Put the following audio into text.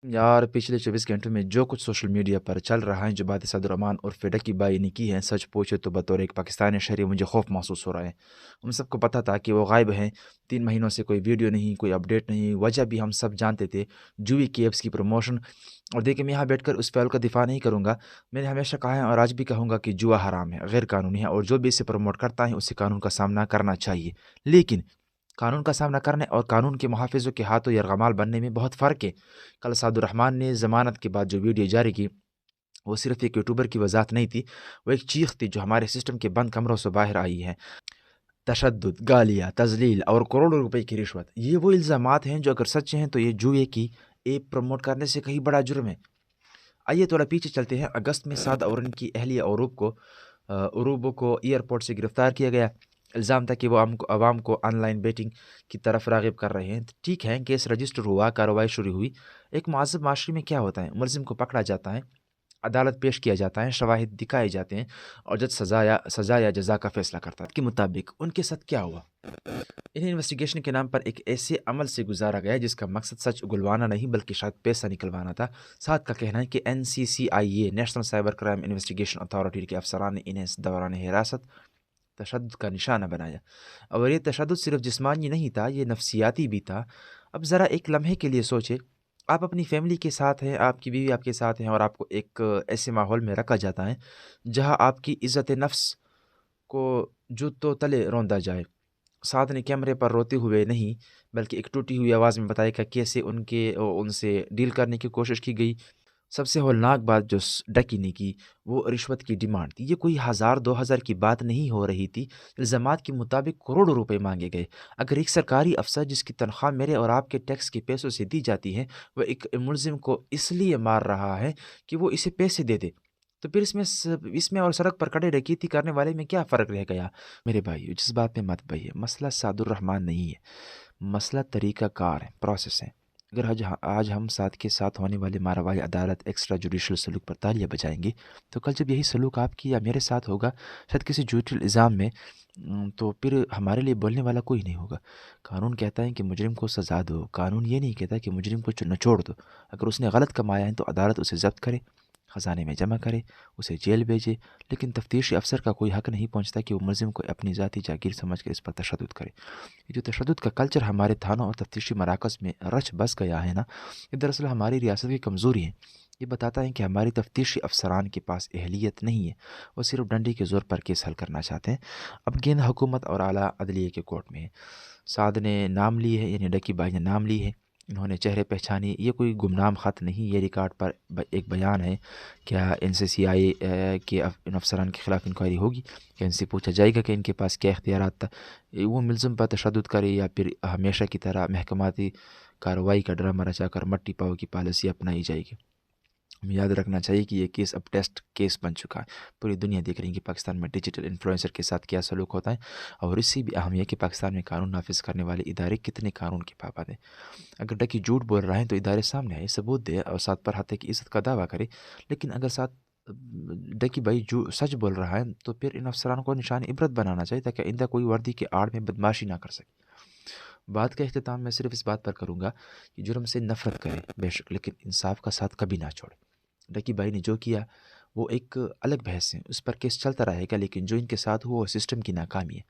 यार पिछले 24 घंटों में जो कुछ सोशल मीडिया पर चल रहा है, जो बातें सदुर्रहमान और डकी बाई ने की हैं, सच पूछे तो बतौर एक पाकिस्तानी शहरी मुझे खौफ महसूस हो रहा है। हम सबको पता था कि वो गायब हैं। 3 महीनों से कोई वीडियो नहीं, कोई अपडेट नहीं, वजह भी हम सब जानते थे। जूही की एप्स की प्रमोशन। और देखिए, मैं यहाँ बैठकर उस पहल का दिफा नहीं करूँगा। मैंने हमेशा कहा है और आज भी कहूँगा कि जुआ हराम है, गैर कानूनी है, और जो भी इसे प्रमोट करता है उसे कानून का सामना करना चाहिए। लेकिन कानून का सामना करने और कानून के मुहाफ़िज़ों के हाथों यरगमाल बनने में बहुत फ़र्क है। कल सादुर रहमान ने ज़मानत के बाद जो वीडियो जारी की, वो सिर्फ़ एक यूट्यूबर की वज़ाहत नहीं थी, वो एक चीख थी जो हमारे सिस्टम के बंद कमरों से बाहर आई है। तशद्दुद, गालियाँ, तज़लील और करोड़ों रुपए की रिश्वत, ये वो इल्ज़ामात हैं जो अगर सच हैं तो ये जुए की ऐप प्रमोट करने से कहीं बड़ा जुर्म है। आइए थोड़ा पीछे चलते हैं। अगस्त में साद और उनकी अहलिया उरूबो को एयरपोर्ट से गिरफ्तार किया गया। इल्ज़ाम था कि वो अवाम को ऑनलाइन बेटिंग की तरफ राग़िब कर रहे हैं। ठीक है, केस रजिस्टर हुआ, कार्रवाई शुरू हुई। एक मुअज़्ज़ब माशरे में क्या होता है? मुलज़िम को पकड़ा जाता है, अदालत पेश किया जाता है, शवाहिद दिखाए जाते हैं और जज सज़ा या जज़ा का फ़ैसला करता है। के मुताबिक उनके साथ क्या हुआ? इन्हें इन्वेस्टिगेशन के नाम पर एक ऐसे अमल से गुजारा गया जिसका मकसद सच उगलवाना नहीं बल्कि शायद पैसा निकलवाना था। साथ का कहना है कि NCCIA national cyber crime investigation authority के अफसरान ने इन्हें इस दौरान हिरासत तशद्दुद का निशाना बनाया। और ये तशद्दुद सिर्फ जिस्मानी नहीं था, ये नफ्सियाती भी था। अब ज़रा एक लम्हे के लिए सोचें, आप अपनी फैमिली के साथ हैं, आपकी बीवी आपके साथ हैं और आपको एक ऐसे माहौल में रखा जाता है जहाँ आपकी इज़्ज़त नफ्स को जूतों तले रौंदा जाए। साथ ने कैमरे पर रोते हुए नहीं, बल्कि एक टूटी हुई आवाज़ में बताया कि कैसे उनसे डील करने की कोशिश की गई। सबसे होलनाक बात जो डकी ने की, वो रिश्वत की डिमांड थी। ये कोई 1000-2000 की बात नहीं हो रही थी। इल्ज़ामात के मुताबिक करोड़ों रुपए मांगे गए। अगर एक सरकारी अफसर जिसकी तनख्वाह मेरे और आपके टैक्स के पैसों से दी जाती है, वह एक मुलजिम को इसलिए मार रहा है कि वो इसे पैसे दे दे, तो फिर इसमें और सड़क पर खड़े डकैती करने वाले में क्या फ़र्क रह गया? मेरे भाइयों, जिस बात में मत बहिए, मसला सादुर रहमान नहीं है, मसला तरीक़ाकार है, प्रोसेस है। अगर आज हम साथ के साथ होने वाले मारवाई अदालत एक्स्ट्रा जुडिशल सलूक पर तालियाँ बजाएँगे, तो कल जब यही सलूक आपकी या मेरे साथ होगा, शायद किसी झूठे इल्ज़ाम में, तो फिर हमारे लिए बोलने वाला कोई नहीं होगा। कानून कहता है कि मुजरिम को सज़ा दो, कानून ये नहीं कहता कि मुजरिम को निचोड़ दो। अगर उसने गलत कमाया है तो अदालत उसे ज़ब्त करे, ख़ज़ाने में जमा करे, उसे जेल भेजे, लेकिन तफ्तीशी अफ़सर का कोई हक़ नहीं पहुँचता कि वो मुलज़िम को अपनी ज़ाती जागीर समझ कर इस पर तशद्दुद करे। ये जो तशद्दुद का कल्चर हमारे थानों और तफ्तीशी मराकज़ में रच बस गया है ना, ये दरअसल हमारी रियासत की कमज़ोरी है। ये बताता है कि हमारी तफ्तीशी अफ़सरान के पास अहलियत नहीं है, वो सिर्फ़ डंडे के ज़ोर पर केस हल करना चाहते हैं। अब गेंद हुकूमत और आला अदलिया के कोर्ट में है। साद ने नाम ली है, यानी डकी भाई ने नाम ली है, इन्होंने चेहरे पहचाने। ये कोई गुमनाम ख़त नहीं, ये रिकॉर्ड पर एक बयान है। क्या NCCI के इन अफसरान के ख़िलाफ़ इंक्वायरी होगी? क्या इनसे पूछा जाएगा कि इनके पास क्या इख्तियारात था? वो मुलज़िम पर तशद्दुद करे या फिर हमेशा की तरह महकमाती कार्रवाई का ड्रामा रचाकर मट्टी पाओ की पॉलिसी अपनाई जाएगी? हमें याद रखना चाहिए कि ये केस अब टेस्ट केस बन चुका है। पूरी दुनिया देख रही है कि पाकिस्तान में डिजिटल इन्फ्लुएंसर के साथ क्या सलूक होता है, और इससे भी अहम यह कि पाकिस्तान में कानून नाफिज करने वाले इदारे कितने कानून के पाबंद हैं। अगर डकी झूठ बोल रहा है तो इदारे सामने आए, सबूत दे और साथ पर हत्या की इज़्ज़त का दावा करे। लेकिन अगर साथ डकी भाई जो सच बोल रहा है तो फिर इन अफसरान को निशान इबरत बनाना चाहिए ताकि आइंदा कोई वर्दी के आड़ में बदमाशी ना कर सके। बात का अख्तिताम मैं सिर्फ इस बात पर करूँगा कि जुर्म से नफ़रत करें बेशक, लेकिन इंसाफ का साथ कभी ना छोड़े। डकी भाई ने जो किया वो एक अलग बहस है, उस पर केस चलता रहेगा, लेकिन जो इनके साथ हुआ वो सिस्टम की नाकामी है।